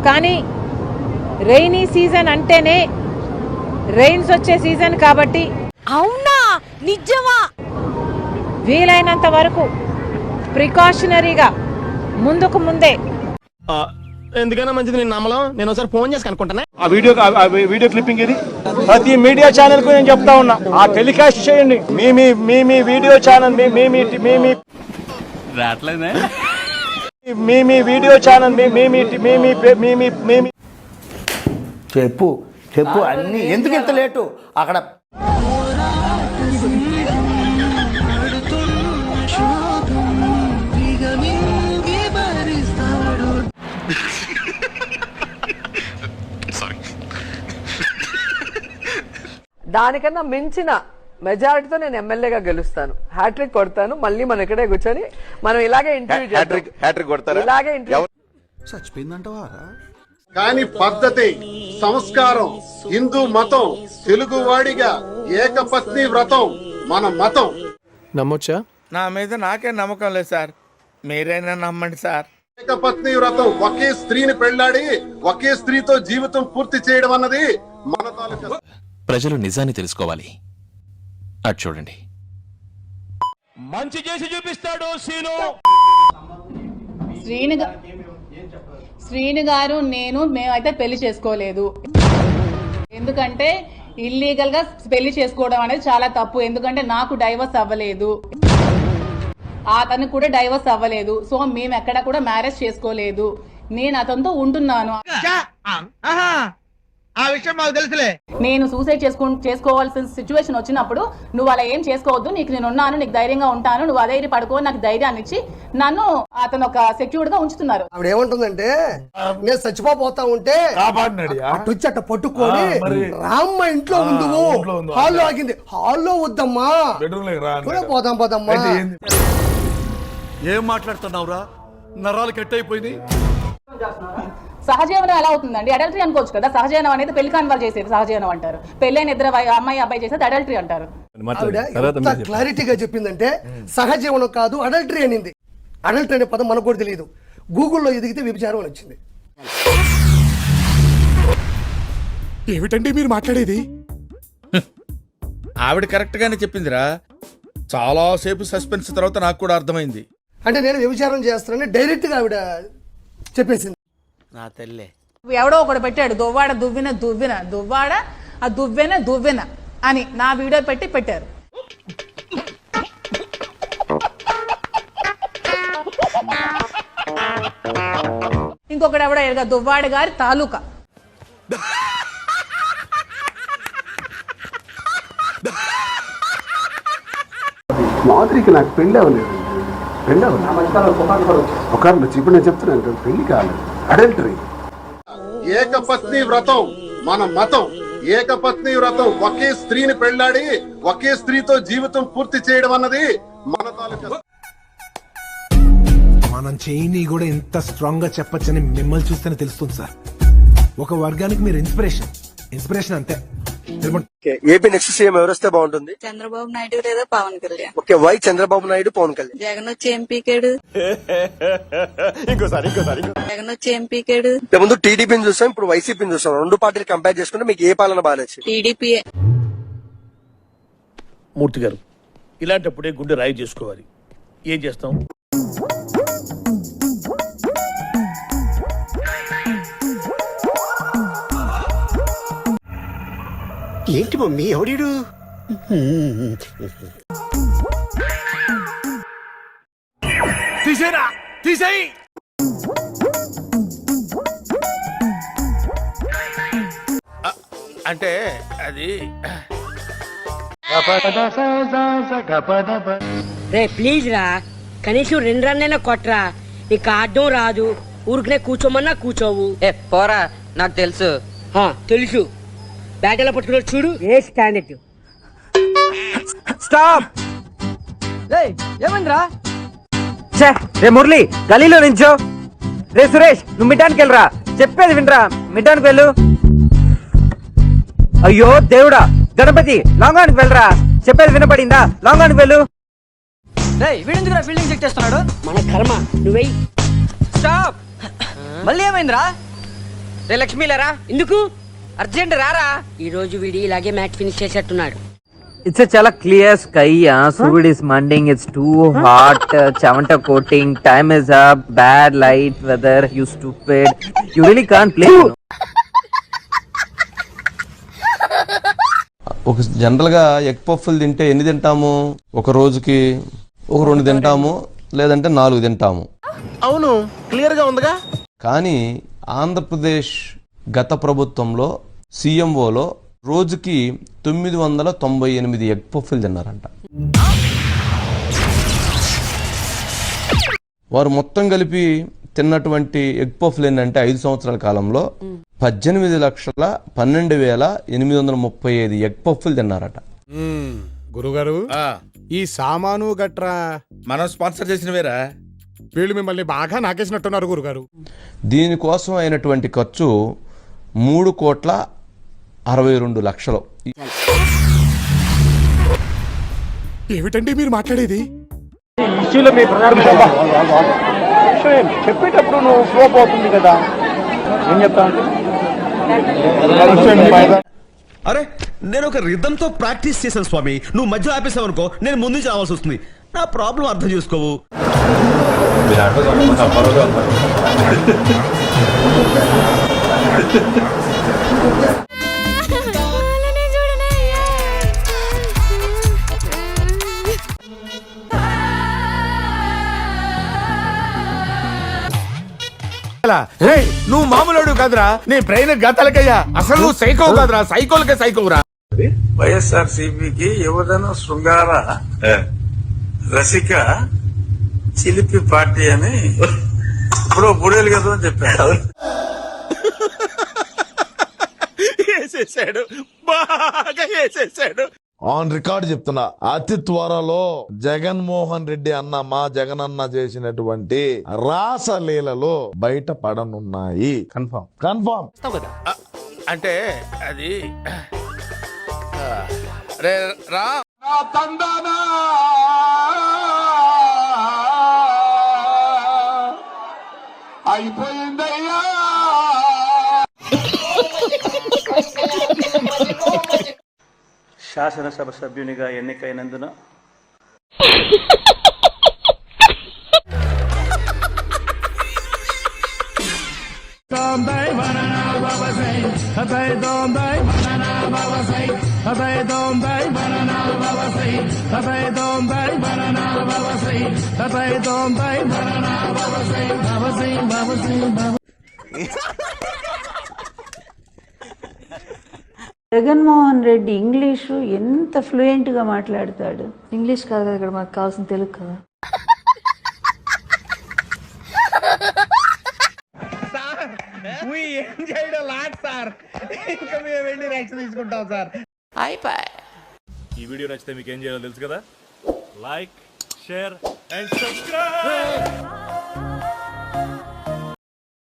కానీ rainy season అంటేనే rains వచ్చే సీజన్ కాబట్టి అవునా నిజమా వీలైనంత వరకు ప్రికాషనరీగా ముందుకు ముందే ఎందుకైనా మంచిది నేను నమ్మలం నేను ఒకసారి ఫోన్ చేసి కనుక్కుంటానే ఆ వీడియో క్లిప్పింగ్ ఇది ప్రతి మీడియా ఛానల్ కు నేను చెప్తా ఉన్నా ఆ టెలికాస్ట్ చేయండి మీ వీడియో ఛానల్ మీ వీడియో ఛానల్ చెప్పు చెప్పు అన్ని ఎందుకు ఇంత లేటు అక్కడ దానికన్నా మించిన మెజారిటీతో నేను ఎమ్మెల్యేగా గెలుస్తాను, హ్యాట్రిక్ కొడతాను. మళ్ళీ మనం ఇక్కడే కూర్చొని మనం ఇలాగే ఇంటర్వ్యూ చచ్చిపోయిందంటవా కానీ పద్ధతి, సంస్కారం, హిందూ మతం, తెలుగు వాడిగా ఏకపత్ని వ్రతం మన మతం. నమ్మొచ్చా? నా మీద నాకే నమ్మకం లేదు సార్, మీరైనా నమ్మండి సార్. ఏకపత్ని వ్రతం, ఒకే స్త్రీని పెళ్లాడి ఒకే స్త్రీతో జీవితం పూర్తి చేయడం అన్నది మన తాలూకా. ప్రజలు నిజాన్ని తెలుసుకోవాలి. అటు చూడండి, మంచి చేసి చూపిస్తాడు శ్రీను గారు మేమైతే పెళ్లి చేసుకోలేదు. ఎందుకంటే ఇల్లీగల్ గా పెళ్లి చేసుకోవడం అనేది చాలా తప్పు. ఎందుకంటే నాకు డైవర్స్ అవ్వలేదు, అతను కూడా డైవర్స్ అవ్వలేదు. సో మేము ఎక్కడ కూడా మ్యారేజ్ చేసుకోలేదు. నేను అతనితో ఉంటున్నాను. ఆ విషయం మాకు తెలుసులే. నేను సూసైడ్ చేసుకోవాల్సిన సిచ్యువేషన్ వచ్చినప్పుడు నువ్వు అలా ఏం చేసుకోవద్దు, నేను ఉన్నాను, నీకు ధైర్యంగా ఉంటాను, నువ్వు అదే పడుకో, నాకు ధైర్యాన్ని ఇచ్చి నన్ను అతను ఒక సెక్యూర్డ్ గా ఉంచుతున్నారు. ఆవిడ ఏమంటుందంటే నేను చచ్చిపోతా ఉంటే అట్ట పట్టుకొని రామ్మ ఇంట్లో ఉండువు, హాల్లో ఆగింది, హాల్లో వద్దమ్మా పోదామ్మా. ఏం మాట్లాడుతున్నావురా, నరాలు కట్ అయిపోయింది. సహజీవనం ఎలా అవుతుందండి? అడల్టరీ అనుకోవచ్చు కదా. సహజీవనం అనేది పెళ్లి కాని వాళ్ళు చేసేది సహజీవనం అంటారు, పెళ్ళైన ఇద్దరు అమ్మాయి అబ్బాయి చేసేది అడల్టరీ అంటారు. క్లారిటీగా చెప్పిందంటే సహజీవనం కాదు అడల్టరీ అనింది. అడల్టరీ అనే పదం మనకు కూడా తెలియదు. గూగుల్లో ఎదిగితే వ్యభిచారం అని వచ్చింది. ఏమిటండి మీరు మాట్లాడేది? ఆవిడ కరెక్ట్ గానే చెప్పిందిరా. చాలా సేపు సస్పెన్స్ తర్వాత నాకు కూడా అర్థమైంది. అంటే నేను వ్యభిచారం చేస్తానని డైరెక్ట్ గా ఆవిడ చెప్పేసింది. నా తల్లే ఎవడో ఒకడు పెట్టాడు, దువ్వాడ దువ్విన దువ్వాడ ఆ దువ్వెన అని నా వీడియో పెట్టారు. ఇంకొకటి ఎవడో ఎరగా దువ్వాడ గారి తాలూకా. మాదిరికి నాకు పెళ్లి అవ్వలేదు. ఇప్పుడు నేను చెప్తున్నాను పెళ్లి కాలేదు, అడల్టరీ. ఏకపత్ని వ్రతం మన మతం. ఏకపత్ని వ్రతం, ఒకే స్త్రీని పెళ్లాడి ఒకే స్త్రీతో జీవితం పూర్తి చేయడం అన్నది మన తాలూకా. మనం చేయని కూడా ఎంత స్ట్రాంగ్ గా చెప్పొచ్చని మిమ్మల్ని చూస్తేనే తెలుస్తుంది సార్. ఒక వర్గానికి మీరు ఇన్స్పిరేషన్ అంతే. ఏపీ నెక్స్ట్ సీఎం ఎవరు వస్తే బాగుంటుంది? చంద్రబాబు నాయుడు లేదా పవన్ కళ్యాణ్. Okay, why Chandrababu Naidu, Pawan Kalyan? జగన్ వచ్చి ఏం పీకాడు? జగన్ వచ్చి ఏం పీకాడు? ముందు టీడీపీని చూసాం, ఇప్పుడు వైసీపీని చూసాం. రెండు పార్టీలు కంపేర్ చేసుకుంటే మీకు ఏ పాలన బాగా నచ్చింది? టీడీపీ. మూర్తి గారు, ఇలాంటప్పుడే గుండె రాయి చేసుకోవాలి. ఏం చేస్తాం? ఏంటి మమ్మీ ఎవడీడు? తీసేరా, తీసేయి. అంటే అది రే ప్లీజ్ రా, కనీసం 2 రన్నైనా కొట్రా. నీకు ఆడడం రాదు, ఊరికనే కూర్చోమన్నా కూర్చోవు. పోరా, నాకు తెలుసు. తెలుసు, బ్యాటలో పట్టుకున్నాడు చూడు. ఏ స్టాండర్డ్. స్టాప్. ఏమైందిరా? రే మురళి, గలీలో నించో. రే సురేష్, నువ్వు మిడ్డానికి వెళ్ళరా. చెప్పేది వినరా, మిడ్డానికి వెళ్ళు. అయ్యో దేవుడా, గణపతి లాంగానికి వెళ్ళరా. చెప్పేది వినపడిందా? లాంగానికి వెళ్ళు. వీడెందుకు ఫీల్డింగ్ చెక్ చేస్తున్నాడు? మన కర్మ, నువ్వెయ్యి. స్టాప్. మళ్ళీ ఏమైందిరా? రే లక్ష్మీలరా ఎందుకు అర్జెంట్ రారా ఈ రోజు వీడి ఇలాగే మ్యాచ్ ఫినిష్ చేసేట్టున్నాడు. ఇట్స్ చాలా క్లియర్ స్కై. సూర్యుడ్ ఇస్ మండింగ్, ఇట్స్ టూ హాట్, చెమట coating, time is up, bad light, weather, you stupid, you really can't play. ఒక జనరల్గా ఎగ్ పఫ్ఫులు తింటే ఎన్ని తింటాము? ఒక రోజుకి ఒక 2 తింటాము, లేదంటే 4 తింటాము. అవును, క్లియర్ గా ఉందిగా. కానీ ఆంధ్రప్రదేశ్ గత ప్రభుత్వంలో సీఎంఓలో రోజుకి 998 ఎగ్ పఫ్ఫులు తిన్నారంట. వారు మొత్తం కలిపి తిన్నటువంటి ఎగ్ పఫ్ఫులు ఏంటంటే 5 సంవత్సరాల కాలంలో 18,12,835 ఎగ్ పఫ్ఫులు తిన్నారట. గురుగారు, ఈ సామాను గట్రా మనం స్పాన్సర్ చేసినవేరా. వీళ్ళు మిమ్మల్ని బాగా నాకేసినట్టున్నారు గురుగారు. దీనికోసం అయినటువంటి ఖర్చు 3,62,00,000. ఏమిటండి మీరు మాట్లాడేది? చెప్పేటప్పుడు నువ్వు ఫ్లో పోతుంది కదా, ఏం చెప్తా అంటే అరే నేను ఒక రిథమ్ తో ప్రాక్టీస్ చేశాను స్వామి, నువ్వు మధ్యలో ఆపేసావు అనుకో నేను ముందు నుంచి రావాల్సి వస్తుంది. నా ప్రాబ్లం అర్థం చేసుకోవు. నువ్వు మామూలు కాదురా, నీ బ్రెయిన్ గతలకయ్యా. అసలు నువ్వు సైకో కాదురా, సైకోలకే సైకోరా. వైఎస్ఆర్ సిపికి యువజన శృంగార రసిక చిలిపి పార్టీ అని ఇప్పుడు 3 ఏళ్ళు కదా అని చెప్పాడు. వేసేసాడు, బాగా వేసేసాడు. ఆన్ రికార్డ్ చెప్తున్నా, అతి త్వరలో జగన్మోహన్ రెడ్డి అన్న మా జగనన్న చేసినటువంటి రాసలీలలో బయట పడనున్నాయి. కన్ఫర్మ్ అంటే అది రే రా అయిపోయిందయ్యా. శాసనసభ సభ్యునిగా ఎన్నికైనందున జగన్మోహన్ రెడ్డి ఇంగ్లీషు ఎంత ఫ్లూయెంట్ గా మాట్లాడతాడు. ఇంగ్లీష్ కాదు కదా ఇక్కడ మనకు కావాల్సిన తెలుగు కదా. ఈ వీడియో నచ్చితే మీకు ఏం చేయాలో తెలుసు కదా. Like, share and subscribe.